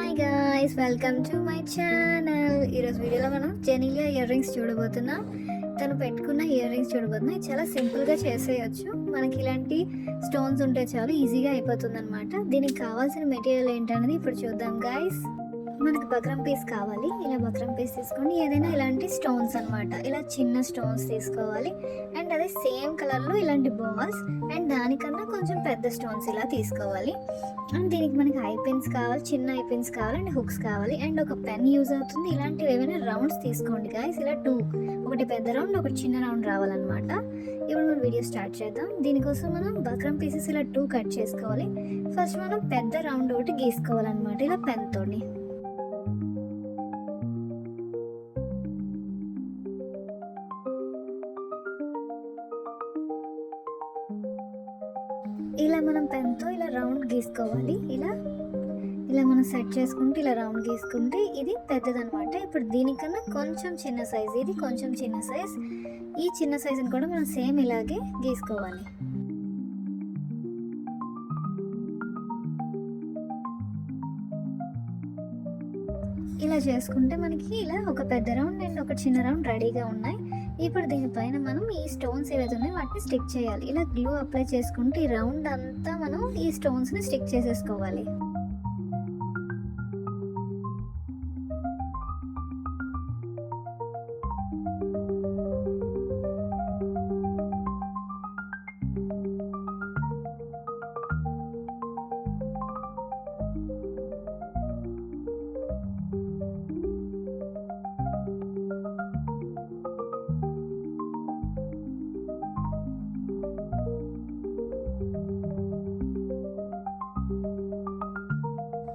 Hi guys, welcome to my channel. ఈరోజు వీడియోలో మనం జెనీలియా ఇయర్ రింగ్స్ చూడబోతున్నాం. తను పెట్టుకున్న ఇయర్ రింగ్స్ చూడబోతున్నాం. చాలా సింపుల్గా చేసేయచ్చు. మనకి ఇలాంటి స్టోన్స్ ఉంటే చాలు, ఈజీగా అయిపోతుంది అనమాట. దీనికి కావాల్సిన మెటీరియల్ ఏంటనేది ఇప్పుడు చూద్దాం గాయ్స్. మనకి బక్రం పీస్ కావాలి. ఇలా బక్రం పీస్ తీసుకోండి. ఏదైనా ఇలాంటి స్టోన్స్ అనమాట, ఇలా చిన్న స్టోన్స్ తీసుకోవాలి. అండ్ అదే సేమ్ కలర్లో ఇలాంటి బాల్స్ అండ్ దానికన్నా కొంచెం పెద్ద స్టోన్స్ ఇలా తీసుకోవాలి. అండ్ దీనికి మనకి ఐ పెన్స్ కావాలి, చిన్న ఐ పెన్స్ కావాలి అండ్ హుక్స్ కావాలి అండ్ ఒక పెన్ యూజ్ అవుతుంది. ఇలాంటివి ఏమైనా రౌండ్స్ తీసుకోండి గాయస్. ఇలా ఒకటి పెద్ద రౌండ్, ఒకటి చిన్న రౌండ్ రావాలన్నమాట. ఇప్పుడు మనం వీడియో స్టార్ట్ చేద్దాం. దీనికోసం మనం బక్రం పీసెస్ ఇలా 2 కట్ చేసుకోవాలి. ఫస్ట్ మనం పెద్ద రౌండ్ ఒకటి గీసుకోవాలన్నమాట, ఇలా పెన్ తోని. ఇలా మనం పెన్తో ఇలా రౌండ్ గీసుకోవాలి. ఇలా మనం సెట్ చేసుకుంటే ఇలా రౌండ్ గీసుకుంటే ఇది పెద్దదనమాట. ఇప్పుడు దీనికన్నా కొంచెం చిన్న సైజ్, ఇది కొంచెం చిన్న సైజ్. ఈ చిన్న సైజుని కూడా మనం సేమ్ ఇలాగే గీసుకోవాలి. ఇలా చేసుకుంటే మనకి ఇలా ఒక పెద్ద రౌండ్ అండ్ ఒక చిన్న రౌండ్ రెడీగా ఉన్నాయి. ఇప్పుడు దీనిపైన మనం ఈ స్టోన్స్ ఏవైతే ఉన్నాయో వాటిని స్టిక్ చేయాలి. ఇలా గ్లూ అప్లై చేసుకుంటే ఈ రౌండ్ అంతా మనం ఈ స్టోన్స్ని స్టిక్ చేసేసుకోవాలి.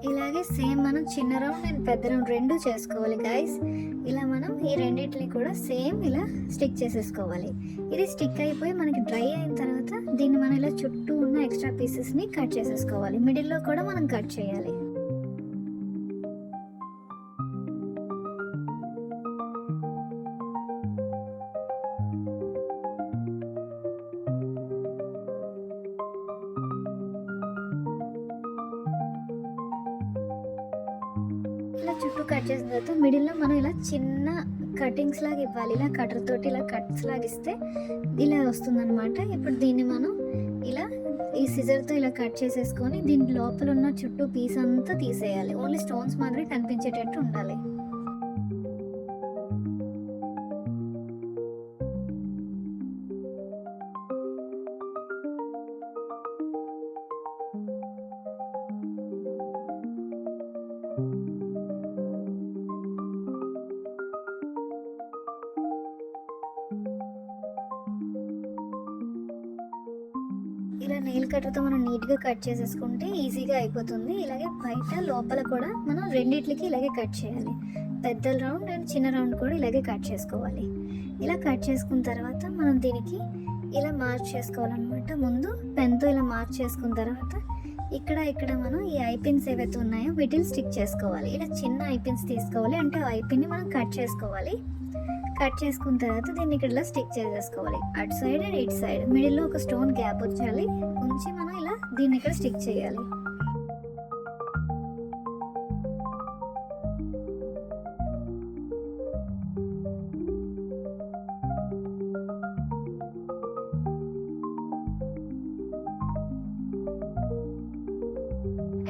ఇలాగే సేమ్ మనం చిన్న రౌండ్ అండ్ పెద్ద రౌండ్ రెండు చేసుకోవాలి గైస్. ఇలా మనం ఈ రెండింటిని కూడా సేమ్ ఇలా స్టిక్ చేసేసుకోవాలి. ఇది స్టిక్ అయిపోయి మనకి డ్రై అయిన తర్వాత దీన్ని మనం ఇలా చుట్టూ ఉన్న ఎక్స్ట్రా పీసెస్ని కట్ చేసేసుకోవాలి. మిడిల్లో కూడా మనం కట్ చేయాలి. ఇలా చుట్టూ కట్ చేసిన తర్వాత మిడిల్లో మనం ఇలా చిన్న కటింగ్స్ లాగా ఇవ్వాలి. ఇలా కటర్ తోటి ఇలా కట్స్ లాగా ఇస్తే ఇలా వస్తుందన్నమాట. ఇప్పుడు దీన్ని మనం ఇలా ఈ సిజర్తో ఇలా కట్ చేసేసుకొని దీని లోపల ఉన్న చుట్టూ పీస్ అంతా తీసేయాలి. ఓన్లీ స్టోన్స్ మాత్రమే కనిపించేటట్టు ఉండాలి. ఇలా నెయిల్ కట్టర్తో మనం నీట్గా కట్ చేసేసుకుంటే ఈజీగా అయిపోతుంది. ఇలాగే బయట లోపల కూడా మనం రెండిట్లకి ఇలాగే కట్ చేయాలి. పెద్ద రౌండ్ అండ్ చిన్న రౌండ్ కూడా ఇలాగే కట్ చేసుకోవాలి. ఇలా కట్ చేసుకున్న తర్వాత మనం దీనికి ఇలా మార్క్ చేసుకోవాలన్నమాట. ముందు పెన్తో ఇలా మార్క్ చేసుకున్న తర్వాత ఇక్కడ మనం ఈ ఐపిన్స్ ఏవైతే ఉన్నాయో వీటిని స్టిక్ చేసుకోవాలి. ఇలా చిన్న ఐపిన్స్ తీసుకోవాలి, అంటే ఆ ఐపిన్ని మనం కట్ చేసుకోవాలి. కట్ చేసుకున్న తర్వాత దీన్ని ఇక్కడ ఇలా స్టిక్ చేసేసుకోవాలి. అటు సైడ్ అండ్ ఇటు సైడ్ మిడిల్లో ఒక స్టోన్ గ్యాప్ వచ్చాలి, ఉంచి మనం ఇలా దీన్ని ఇక్కడ స్టిక్ చేయాలి.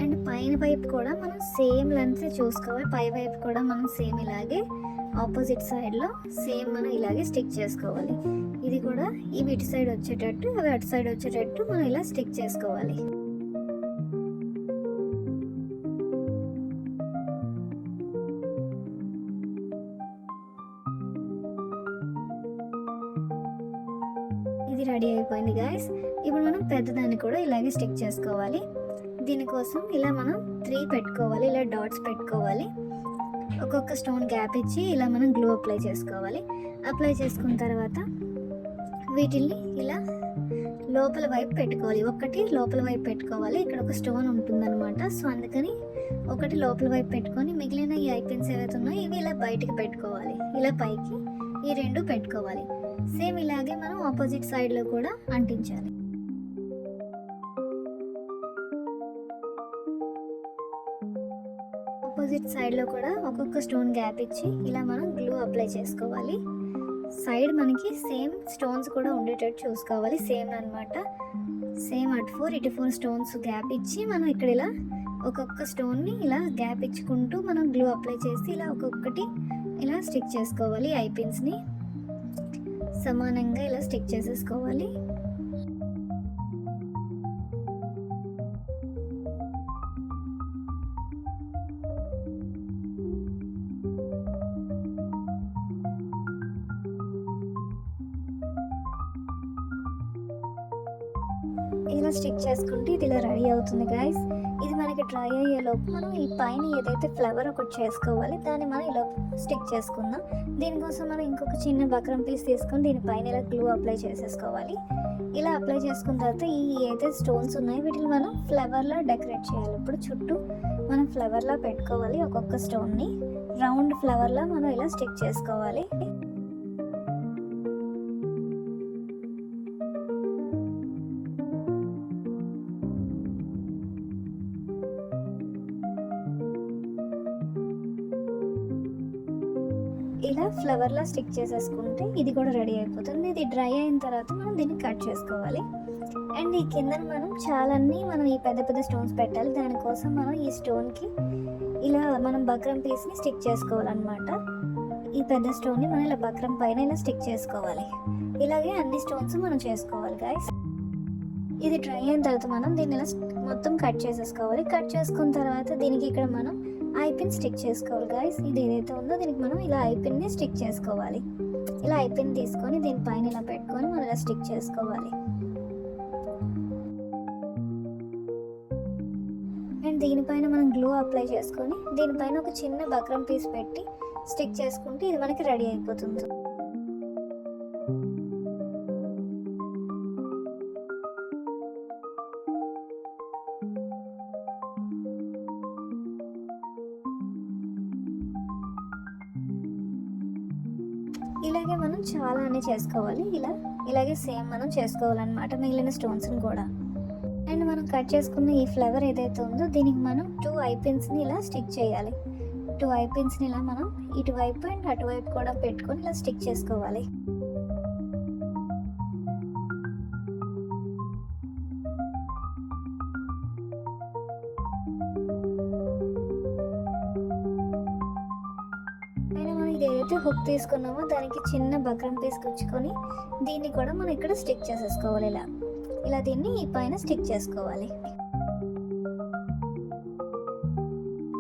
అండ్ పైన వైపు కూడా మనం సేమ్ లెంత్ చూసుకోవాలి. పై వైపు కూడా మనం సేమ్ ఇలాగే ఆపోజిట్ సైడ్లో సేమ్ మనం ఇలాగే స్టిక్ చేసుకోవాలి. ఇది కూడా ఇవి ఇటు సైడ్ వచ్చేటట్టు, అవి అటు సైడ్ వచ్చేటట్టు మనం ఇలా స్టిక్ చేసుకోవాలి. ఇది రెడీ అయిపోయింది గాయస్. ఇప్పుడు మనం పెద్దదాన్ని కూడా ఇలాగే స్టిక్ చేసుకోవాలి. దీనికోసం ఇలా మనం 3 పెట్టుకోవాలి. ఇలా డాట్స్ పెట్టుకోవాలి. ఒక్కొక్క స్టోన్ గ్యాప్ ఇచ్చి ఇలా మనం గ్లూ అప్లై చేసుకోవాలి. అప్లై చేసుకున్న తర్వాత వీటిల్ని ఇలా లోపల వైపు పెట్టుకోవాలి. ఒకటి లోపల వైపు పెట్టుకోవాలి. ఇక్కడ ఒక స్టోన్ ఉంటుందన్నమాట. సో అందుకని ఒకటి లోపల వైపు పెట్టుకొని మిగిలిన ఈ ఐపిన్స్ ఏవైతే ఉన్నాయో ఇవి ఇలా బయటికి పెట్టుకోవాలి. ఇలా పైకి ఈ 2 పెట్టుకోవాలి. సేమ్ ఇలాగే మనం ఆపోజిట్ సైడ్లో కూడా అంటించాలి. ఆపోజిట్ సైడ్లో కూడా ఒక్కొక్క స్టోన్ గ్యాప్ ఇచ్చి ఇలా మనం గ్లూ అప్లై చేసుకోవాలి. సైడ్ మనకి సేమ్ స్టోన్స్ కూడా ఉండేటట్టు చూసుకోవాలి. సేమ్ అనమాట, సేమ్ అటు 4 ఇటు 4 స్టోన్స్ గ్యాప్ ఇచ్చి మనం ఇక్కడ ఇలా ఒక్కొక్క స్టోన్ని ఇలా గ్యాప్ ఇచ్చుకుంటూ మనం గ్లూ అప్లై చేసి ఇలా ఒక్కొక్కటి ఇలా స్టిక్ చేసుకోవాలి. ఐ పిన్స్ని సమానంగా ఇలా స్టిక్ చేసేసుకోవాలి. ఇలా స్టిక్ చేసుకుంటే ఇది ఇలా రెడీ అవుతుంది గైస్. ఇది మనకి డ్రై అయ్యేలోపు మనం ఈ పైన ఏదైతే ఫ్లవర్ ఒకటి చేసుకోవాలి, దాన్ని మనం ఇలా స్టిక్ చేసుకుందాం. దీనికోసం మనం ఇంకొక చిన్న బక్రం పీస్ తీసుకొని దీనిపైన ఇలా గ్లూ అప్లై చేసేసుకోవాలి. ఇలా అప్లై చేసుకున్న తర్వాత ఈ ఏదైతే స్టోన్స్ ఉన్నాయో వీటిని మనం ఫ్లవర్లా డెకరేట్ చేయాలి. ఇప్పుడు చుట్టూ మనం ఫ్లవర్లా పెట్టుకోవాలి. ఒక్కొక్క స్టోన్ని రౌండ్ ఫ్లవర్లా మనం ఇలా స్టిక్ చేసుకోవాలి. ఇలా ఫ్లవర్లా స్టిక్ చేసేసుకుంటే ఇది కూడా రెడీ అయిపోతుంది. ఇది డ్రై అయిన తర్వాత మనం దీన్ని కట్ చేసుకోవాలి. అండ్ ఈ కింద మనం ఈ పెద్ద పెద్ద స్టోన్స్ పెట్టాలి. దానికోసం మనం ఈ స్టోన్కి ఇలా మనం బక్రం పీస్ని స్టిక్ చేసుకోవాలన్నమాట. ఈ పెద్ద స్టోన్ని మనం ఇలా బక్రం పైన ఇలా స్టిక్ చేసుకోవాలి. ఇలాగే అన్ని స్టోన్స్ మనం చేసుకోవాలి గైస్. ఇది డ్రై అయిన తర్వాత మనం దీన్ని ఇలా మొత్తం కట్ చేసేసుకోవాలి. కట్ చేసుకున్న తర్వాత దీనికి ఇక్కడ మనం ఐ పిన్ స్టిక్ చేసుకోవాలి గైస్. ఇది ఏదైతే ఉందో దీనికి మనం ఇలా ఐ పిన్ని స్టిక్ చేసుకోవాలి. ఇలా ఐ పిన్ తీసుకొని దీనిపైన ఇలా పెట్టుకొని మనం ఇలా స్టిక్ చేసుకోవాలి. అండ్ దీనిపైన మనం గ్లూ అప్లై చేసుకొని దీనిపైన ఒక చిన్న బక్రం పీస్ పెట్టి స్టిక్ చేసుకుంటే ఇది మనకి రెడీ అయిపోతుంది. ఇలాగే మనం చాలా అన్నీ చేసుకోవాలి. ఇలాగే సేమ్ మనం చేసుకోవాలన్నమాట మిగిలిన స్టోన్స్ని కూడా. అండ్ మనం కట్ చేసుకున్న ఈ ఫ్లవర్ ఏదైతే ఉందో దీనికి మనం 2 ఐ పిన్స్ని ఇలా స్టిక్ చేయాలి. 2 ఐ పిన్స్ని ఇలా మనం ఇటువైపు అండ్ అటువైపు కూడా పెట్టుకొని ఇలా స్టిక్ చేసుకోవాలి. ఏదైతే హుక్ తీసుకున్నామో దానికి చిన్న బక్రం పీస్ గుచ్చుకొని దీన్ని కూడా మనం ఇక్కడ స్టిక్ చేసేసుకోవాలి. ఇలా దీన్ని ఈ పైన స్టిక్ చేసుకోవాలి.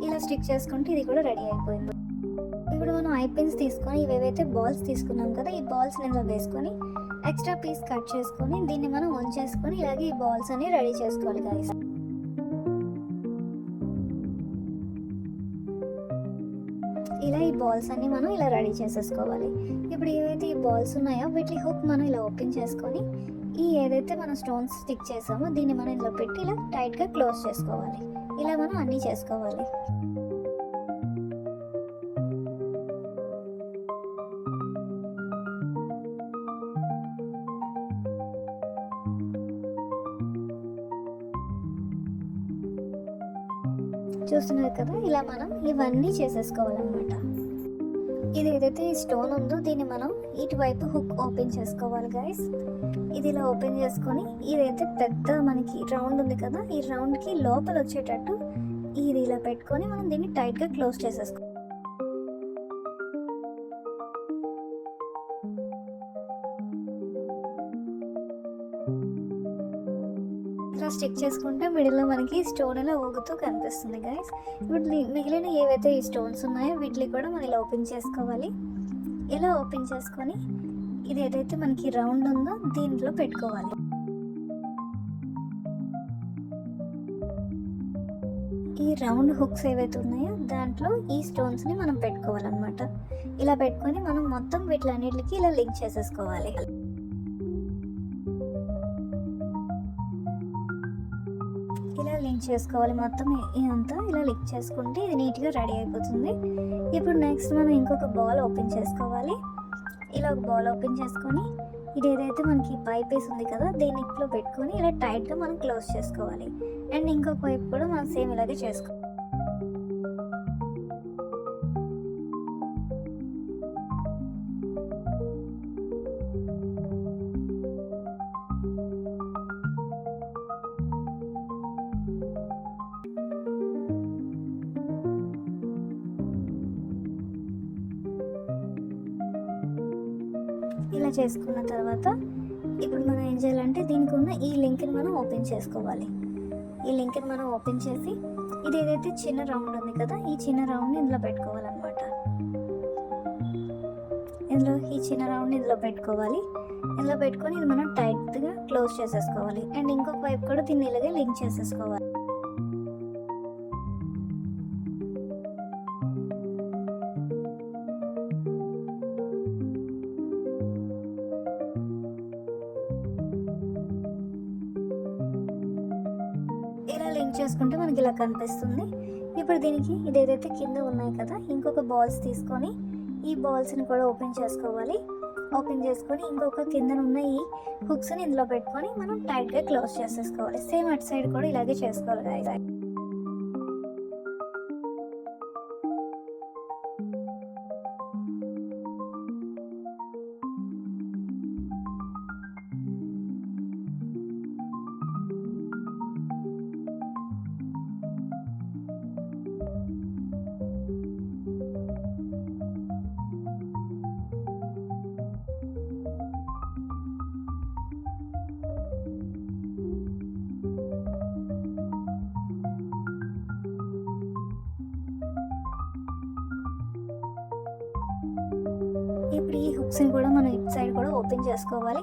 ఇలా స్టిక్ చేసుకుంటే ఇది కూడా రెడీ అయిపోయింది. ఇప్పుడు మనం ఐ పిన్స్ తీసుకొని ఇవేవైతే బాల్స్ తీసుకున్నాం కదా, ఈ బాల్స్ ఇలా వేసుకొని ఎక్స్ట్రా పీస్ కట్ చేసుకొని దీన్ని మనం ఉంచేసుకొని ఇలాగే ఈ బాల్స్ అన్ని రెడీ చేసుకోవాలి గైస్. ఇలా ఈ బాల్స్ అన్ని మనం ఇలా రెడీ చేసేసుకోవాలి. ఇప్పుడు ఏవైతే ఈ బాల్స్ ఉన్నాయో వీటి హుక్ మనం ఇలా ఓపెన్ చేసుకొని ఈ ఏదైతే మనం స్టోన్స్ స్టిక్ చేసామో దీన్ని మనం ఇలా పెట్టి ఇలా టైట్గా క్లోజ్ చేసుకోవాలి. ఇలా మనం అన్నీ చేసుకోవాలి. చూస్తున్నారు కదా, ఇలా మనం ఇవన్నీ చేసేసుకోవాలన్నమాట. ఇది ఏదైతే ఈ స్టోన్ ఉందో దీన్ని మనం ఇటువైపు హుక్ ఓపెన్ చేసుకోవాలి గైస్. ఇది ఇలా ఓపెన్ చేసుకొని ఇదైతే పెద్ద మనకి రౌండ్ ఉంది కదా, ఈ రౌండ్కి లోపల వచ్చేటట్టు ఇది ఇలా పెట్టుకొని మనం దీన్ని టైట్గా క్లోజ్ చేసేసుకోవాలి. ఇలా స్టిక్ చేసుకుంటే మిడిల్లో మనకి స్టోన్ ఇలా ఊగుతూ కనిపిస్తుంది గైస్. ఇప్పుడు మిగిలిన ఏవైతే ఈ స్టోన్స్ ఉన్నాయో వీటిని కూడా మనం ఇలా ఓపెన్ చేసుకోవాలి. ఇలా ఓపెన్ చేసుకొని ఇది ఏదైతే మనకి రౌండ్ ఉందో దీంట్లో పెట్టుకోవాలి. ఈ రౌండ్ హుక్స్ ఏవైతే ఉన్నాయో దాంట్లో ఈ స్టోన్స్ని మనం పెట్టుకోవాలన్నమాట. ఇలా పెట్టుకొని మనం మొత్తం వీటిలన్నిటికి ఇలా లింక్ చేసేసుకోవాలి. ఇలా లింక్ చేసుకోవాలి మొత్తం ఇదంతా ఇలా లింక్ చేసుకుంటే ఇది నీట్గా రెడీ అయిపోతుంది. ఇప్పుడు నెక్స్ట్ మనం ఇంకొక బాల్ ఓపెన్ చేసుకోవాలి. ఇలా ఒక బాల్ ఓపెన్ చేసుకొని ఇది ఏదైతే మనకి పై పీస్ ఉంది కదా దీన్ని ఇంట్లో పెట్టుకొని ఇలా టైట్గా మనం క్లోజ్ చేసుకోవాలి. అండ్ ఇంకొక వైపు కూడా మనం సేమ్ ఇలాగే చేసుకోవాలి. చేసుకున్న తర్వాత ఇప్పుడు మనం ఏం చేయాలంటే దీనికి ఉన్న ఈ లింక్ని మనం ఓపెన్ చేసుకోవాలి. ఈ లింక్ని మనం ఓపెన్ చేసి ఇది ఏదైతే చిన్న రౌండ్ ఉంది కదా, ఈ చిన్న రౌండ్ని ఇందులో పెట్టుకోవాలన్నమాట. ఈ చిన్న రౌండ్ని ఇందులో పెట్టుకోవాలి. ఇందులో పెట్టుకొని ఇది మనం టైట్గా క్లోజ్ చేసేసుకోవాలి. అండ్ ఇంకొక వైపు కూడా దీన్ని ఇలాగే లింక్ చేసేసుకోవాలి. ఇలా లింక్ చేసుకుంటే మనకి ఇలా కనిపిస్తుంది. ఇప్పుడు దీనికి ఇది ఏదైతే కింద ఉన్నాయి కదా, ఇంకొక బాల్స్ తీసుకొని ఈ బాల్స్ని కూడా ఓపెన్ చేసుకోవాలి. ఓపెన్ చేసుకొని ఇంకొక కింద ఉన్న ఈ హుక్స్ని ఇందులో పెట్టుకొని మనం టైట్గా క్లోజ్ చేసేసుకోవాలి. సేమ్ అటు సైడ్ కూడా ఇలాగే చేసుకోవాలి guys. ఇప్పుడు ఈ హుక్స్ని కూడా మనం ఇటు సైడ్ కూడా ఓపెన్ చేసుకోవాలి.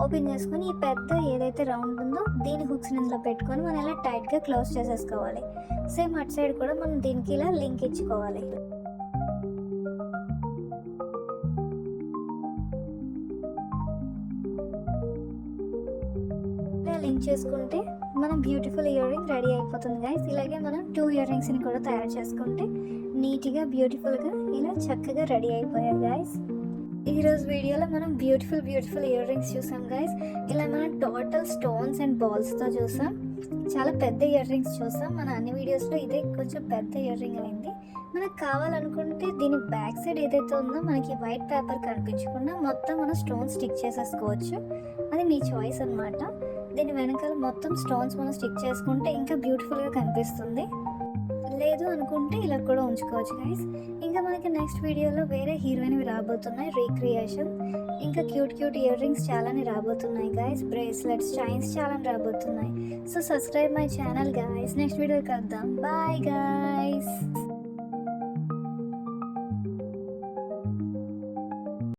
ఓపెన్ చేసుకొని ఈ పెద్ద ఏదైతే రౌండ్ ఉందో దీని హుక్స్ని ఇందులో పెట్టుకొని మనం ఇలా టైట్గా క్లోజ్ చేసేసుకోవాలి. సేమ్ అటు సైడ్ కూడా మనం దీనికి ఇలా లింక్ ఇచ్చుకోవాలి. ఇలా లింక్ చేసుకుంటే మనం బ్యూటిఫుల్ ఇయర్ రింగ్ రెడీ అయిపోతుంది గైస్. ఇలాగే మనం 2 ఇయర్ రింగ్స్ని కూడా తయారు చేసుకుంటే నీట్గా బ్యూటిఫుల్గా ఇలా చక్కగా రెడీ అయిపోయాయి గైస్. ఈరోజు వీడియోలో మనం బ్యూటిఫుల్ ఇయర్ రింగ్స్ చూసాం గైస్. ఇలా మనం టోటల్ స్టోన్స్ అండ్ బాల్స్తో చూసాం. చాలా పెద్ద ఇయర్ రింగ్స్ చూసాం. మన అన్ని వీడియోస్లో ఇదే కొంచెం పెద్ద ఇయర్ రింగ్ అయింది. మనకు కావాలనుకుంటే దీని బ్యాక్ సైడ్ ఏదైతే ఉందో మనకి వైట్ పేపర్ కనిపించకుండా మొత్తం మనం స్టోన్స్ స్టిక్ చేసేసుకోవచ్చు. అది మీ చాయిస్ అన్నమాట. దీని వెనకాల మొత్తం స్టోన్స్ మనం స్టిక్ చేసుకుంటే ఇంకా బ్యూటిఫుల్గా కనిపిస్తుంది. లేదు అనుకుంటే ఇలా కూడా ఉంచుకోవచ్చు గైస్. ఇంకా మనకి నెక్స్ట్ వీడియోలో వేరే హీరోయిన్వి రాబోతున్నాయి, రీక్రియేషన్. ఇంకా క్యూట్ ఇయర్ రింగ్స్ చాలానే రాబోతున్నాయి గైస్. బ్రేస్లెట్స్, చైన్స్ చాలా రాబోతున్నాయి. So subscribe my channel guys. Next video కలుద్దాం. Bye guys.